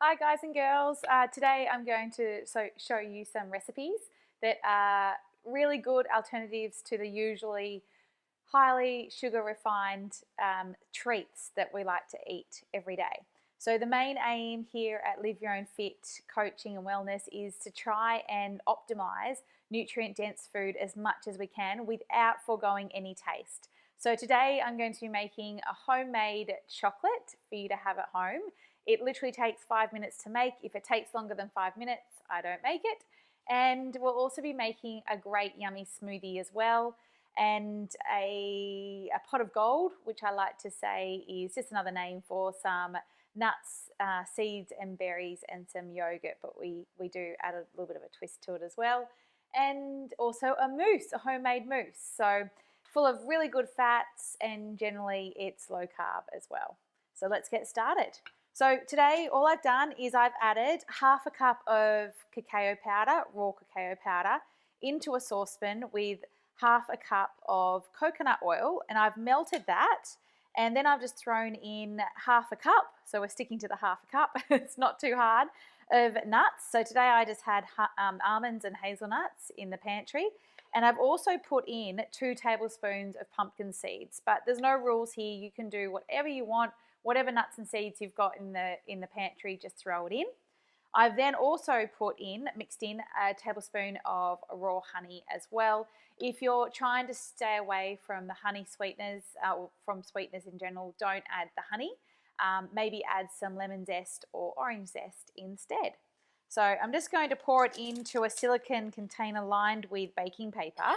Hi guys and girls, today I'm going to show you some recipes that are really good alternatives to the usually highly sugar refined treats that we like to eat every day. So the main aim here at Live Your Own Fit Coaching and Wellness is to try and optimize nutrient dense food as much as we can without foregoing any taste. So today I'm going to be making a homemade chocolate for you to have at home. It literally takes 5 minutes to make. If it takes longer than 5 minutes, I don't make it. And we'll also be making a great yummy smoothie as well, and a pot of gold, which I like to say is just another name for some nuts, seeds and berries and some yogurt, but we do add a little bit of a twist to it as well. And also a mousse, a homemade mousse. So full of really good fats, and generally it's low carb as well. So let's get started. So today all I've done is I've added half a cup of cacao powder, raw cacao powder, into a saucepan with half a cup of coconut oil, and I've melted that, and then I've just thrown in half a cup, so we're sticking to the half a cup, it's not too hard, of nuts. So today I just had almonds and hazelnuts in the pantry, and I've also put in 2 tablespoons of pumpkin seeds, but there's no rules here. You can do whatever you want, whatever nuts and seeds you've got in the pantry, just throw it in. I've then also mixed in a tablespoon of raw honey as well. If you're trying to stay away from the honey sweeteners, or from sweeteners in general, don't add the honey. Maybe add some lemon zest or orange zest instead. So I'm just going to pour it into a silicone container lined with baking paper.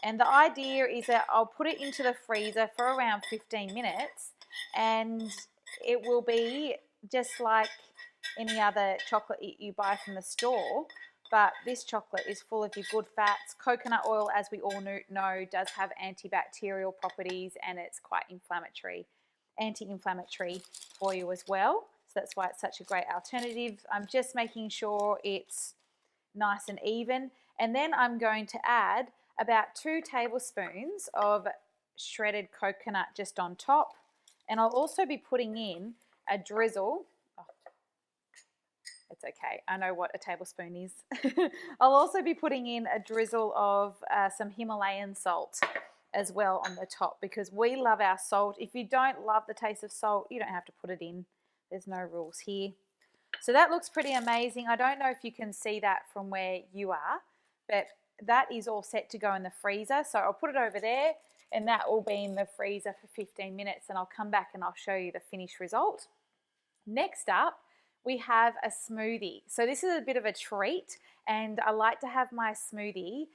And the idea is that I'll put it into the freezer for around 15 minutes, and it will be just like any other chocolate you buy from the store, but this chocolate is full of your good fats. Coconut oil, as we all know, does have antibacterial properties, and it's quite anti-inflammatory for you as well. So that's why it's such a great alternative. I'm just making sure it's nice and even, and then I'm going to add about 2 tablespoons of shredded coconut just on top, and I'll also be putting in a drizzle. It's okay, I know what a tablespoon is. I'll also be putting in a drizzle of some Himalayan salt as well on the top, because we love our salt. If you don't love the taste of salt, you don't have to put it in. There's no rules here. So that looks pretty amazing. I don't know if you can see that from where you are, but that is all set to go in the freezer. So I'll put it over there, and that will be in the freezer for 15 minutes, and I'll come back and I'll show you the finished result. Next up, we have a smoothie. So this is a bit of a treat, and I like to have my smoothie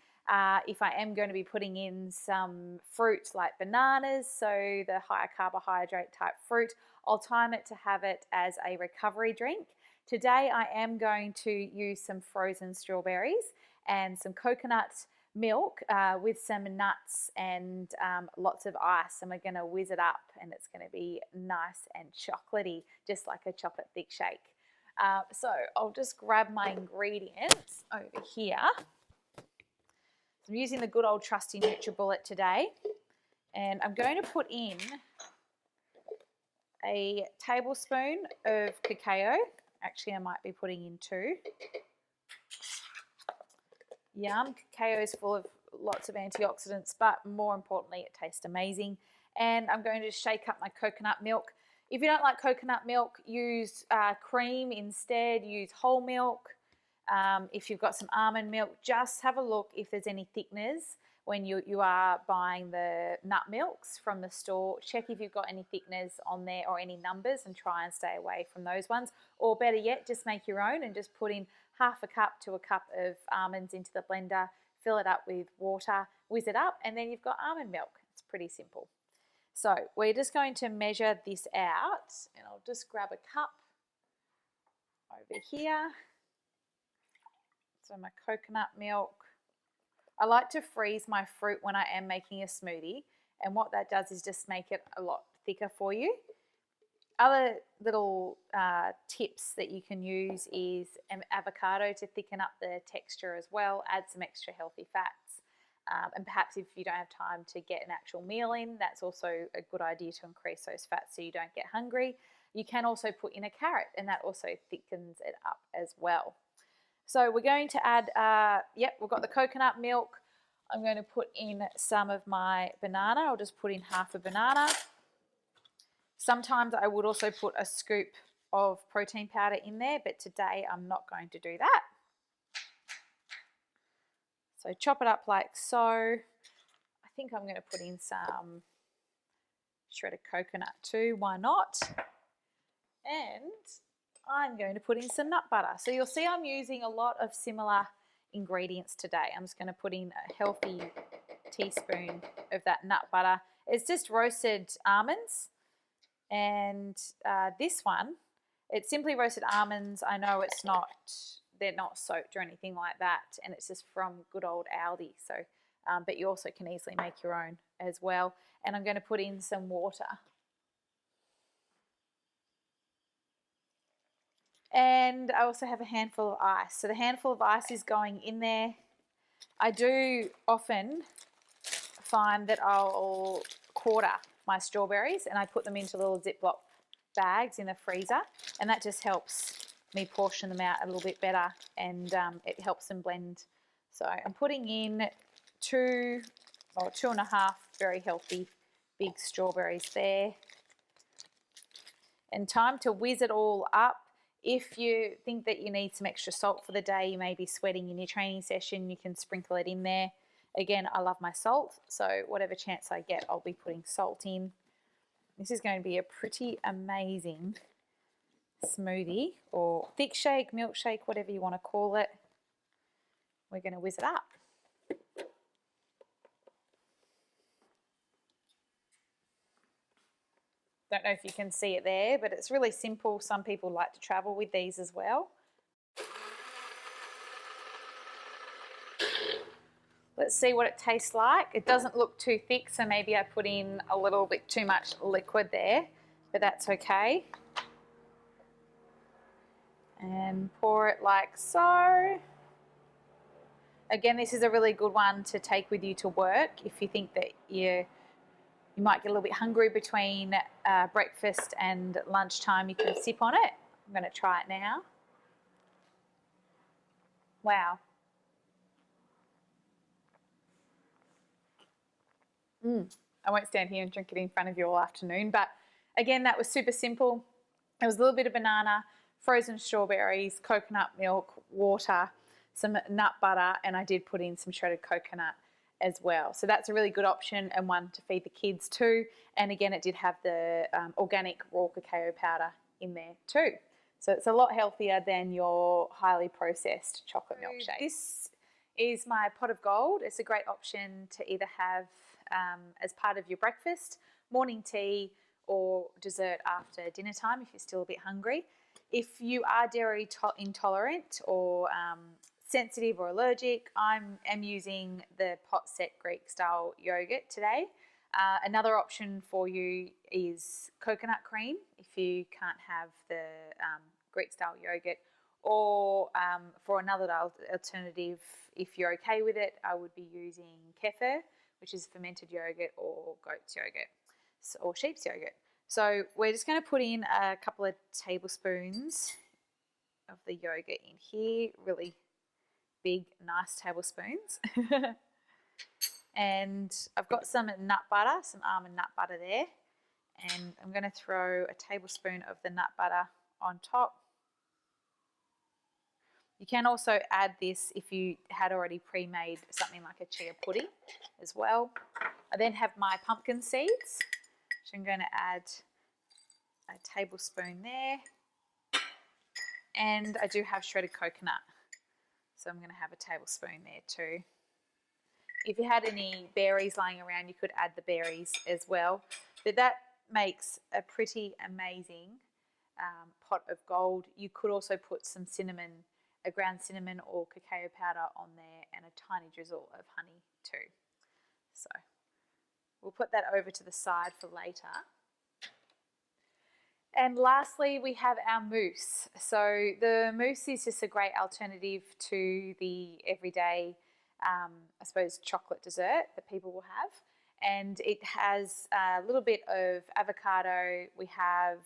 if I am going to be putting in some fruit like bananas, so the higher carbohydrate type fruit. I'll time it to have it as a recovery drink. Today I am going to use some frozen strawberries and some coconut milk with some nuts and lots of ice, and we're going to whiz it up, and it's going to be nice and chocolatey, just like a chocolate thick shake. So I'll just grab my ingredients over here. I'm using the good old trusty NutriBullet today, and I'm going to put in a tablespoon of cacao. Actually, I might be putting in 2. Yum, cacao is full of lots of antioxidants, but more importantly, it tastes amazing. And I'm going to shake up my coconut milk. If you don't like coconut milk, use cream instead, use whole milk. If you've got some almond milk, just have a look if there's any thickeners when you are buying the nut milks from the store. Check if you've got any thickeners on there or any numbers, and try and stay away from those ones. Or better yet, just make your own and just put in half a cup to a cup of almonds into the blender, fill it up with water, whiz it up, and then you've got almond milk. It's pretty simple. So we're just going to measure this out, and I'll just grab a cup over here. So my coconut milk. I like to freeze my fruit when I am making a smoothie, and what that does is just make it a lot thicker for you. Other little tips that you can use is avocado to thicken up the texture as well. Add some extra healthy fats. And perhaps if you don't have time to get an actual meal in, that's also a good idea to increase those fats so you don't get hungry. You can also put in a carrot, and that also thickens it up as well. So we're going to add, we've got the coconut milk. I'm going to put in some of my banana. I'll just put in half a banana. Sometimes I would also put a scoop of protein powder in there, but today I'm not going to do that. So chop it up like so. I think I'm going to put in some shredded coconut too, why not? And I'm going to put in some nut butter. So you'll see I'm using a lot of similar ingredients today. I'm just going to put in a healthy teaspoon of that nut butter. It's just roasted almonds, and this one, it's simply roasted almonds. I know it's not, they're not soaked or anything like that, and it's just from good old Aldi. So, but you also can easily make your own as well. And I'm going to put in some water. And I also have a handful of ice. So the handful of ice is going in there. I do often find that I'll quarter my strawberries and I put them into little Ziploc bags in the freezer, and that just helps me portion them out a little bit better, and it helps them blend. So I'm putting in 2 or 2.5 very healthy big strawberries there. And time to whiz it all up. If you think that you need some extra salt for the day, you may be sweating in your training session, you can sprinkle it in there. Again, I love my salt, so whatever chance I get, I'll be putting salt in. This is going to be a pretty amazing smoothie, or thick shake, milkshake, whatever you want to call it. We're going to whiz it up. Don't know if you can see it there, but it's really simple. Some people like to travel with these as well. Let's see what it tastes like. It doesn't look too thick, so maybe I put in a little bit too much liquid there, but that's okay. And pour it like so. Again, this is a really good one to take with you to work if you think that you might get a little bit hungry between breakfast and lunchtime. You can sip on it. I'm going to try it now. Wow. I won't stand here and drink it in front of you all afternoon, but again, that was super simple. It was a little bit of banana, frozen strawberries, coconut milk, water, some nut butter, and I did put in some shredded coconut as well. So that's a really good option, and one to feed the kids too. And again, it did have the organic raw cacao powder in there too. So it's a lot healthier than your highly processed chocolate milkshake. This is my pot of gold. It's a great option to either have as part of your breakfast, morning tea, or dessert after dinner time if you're still a bit hungry. If you are dairy intolerant or sensitive or allergic, I am using the pot set Greek style yogurt today. Another option for you is coconut cream if you can't have the Greek style yogurt, or for another alternative, if you're okay with it, I would be using kefir, which is fermented yogurt, or goat's yogurt or sheep's yogurt. So we're just going to put in a couple of tablespoons of the yogurt in here, really big, nice tablespoons. And I've got some nut butter, some almond nut butter there. And I'm going to throw a tablespoon of the nut butter on top. You can also add this if you had already pre-made something like a chia pudding as well. I then have my pumpkin seeds, which I'm going to add a tablespoon there. And I do have shredded coconut, so I'm going to have a tablespoon there too. If you had any berries lying around, you could add the berries as well. But that makes a pretty amazing pot of gold. You could also put some cinnamon, a ground cinnamon or cacao powder on there, and a tiny drizzle of honey too. So we'll put that over to the side for later. And lastly, we have our mousse. So the mousse is just a great alternative to the everyday, I suppose, chocolate dessert that people will have. And it has a little bit of avocado. We have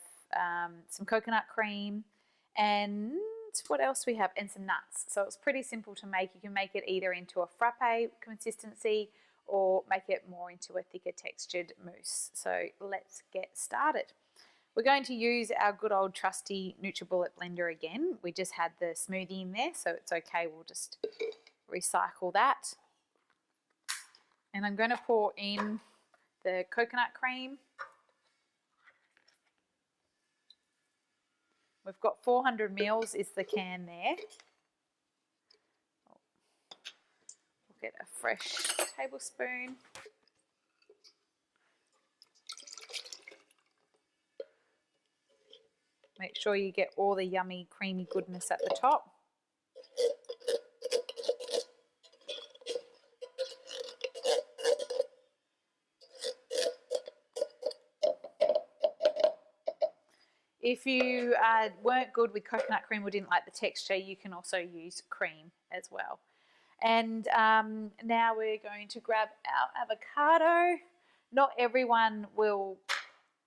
some coconut cream, and what else do we have? And some nuts. So it's pretty simple to make. You can make it either into a frappe consistency or make it more into a thicker textured mousse. So let's get started. We're going to use our good old trusty NutriBullet blender again. We just had the smoothie in there, so it's okay. We'll just recycle that. And I'm going to pour in the coconut cream. We've got 400 mils is the can there. We'll get a fresh tablespoon. Make sure you get all the yummy, creamy goodness at the top. If you weren't good with coconut cream or didn't like the texture, you can also use cream as well. And now we're going to grab our avocado. Not everyone will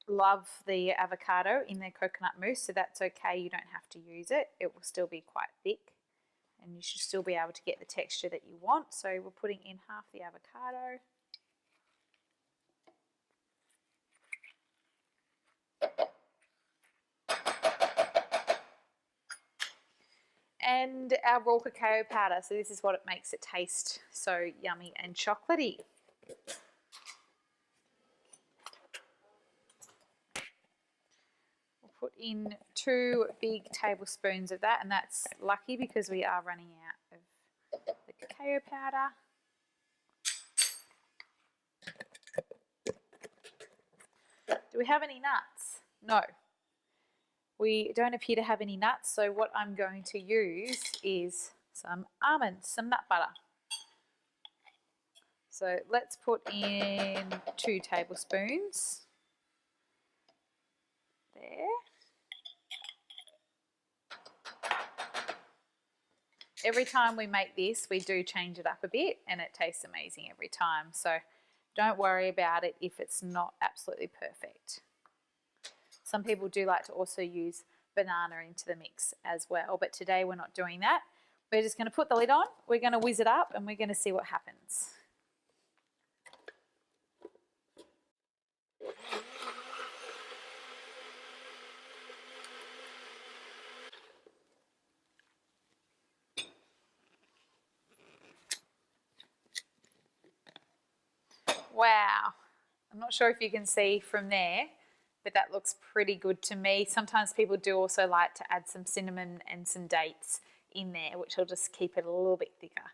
love the avocado in their coconut mousse, so that's okay. You don't have to use it. It will still be quite thick and you should still be able to get the texture that you want. So we're putting in half the avocado. And our raw cacao powder. So this is what it makes it taste so yummy and chocolatey. We'll put in 2 big tablespoons of that, and that's lucky because we are running out of the cacao powder. Do we have any nuts? No. We don't appear to have any nuts, so what I'm going to use is some almonds, some nut butter. So let's put in 2 tablespoons there. Every time we make this, we do change it up a bit and it tastes amazing every time. So don't worry about it if it's not absolutely perfect. Some people do like to also use banana into the mix as well, but today we're not doing that. We're just going to put the lid on, we're going to whiz it up, and we're going to see what happens. Wow, I'm not sure if you can see from there, but that looks pretty good to me. Sometimes people do also like to add some cinnamon and some dates in there, which will just keep it a little bit thicker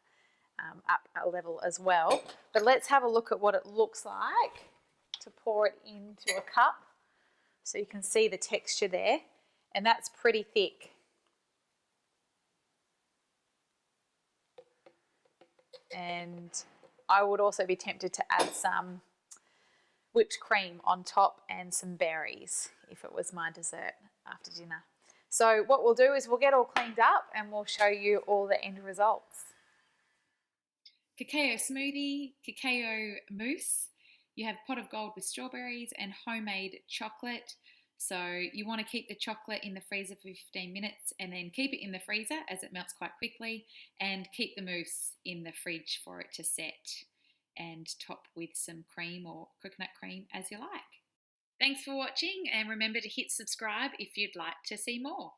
up a level as well. But let's have a look at what it looks like to pour it into a cup. So you can see the texture there, and that's pretty thick. And I would also be tempted to add some whipped cream on top and some berries if it was my dessert after dinner. So what we'll do is we'll get all cleaned up and we'll show you all the end results. Cacao smoothie, cacao mousse. You have pot of gold with strawberries and homemade chocolate. So you want to keep the chocolate in the freezer for 15 minutes and then keep it in the freezer as it melts quite quickly, and keep the mousse in the fridge for it to set, and top with some cream or coconut cream as you like. Thanks for watching, and remember to hit subscribe if you'd like to see more.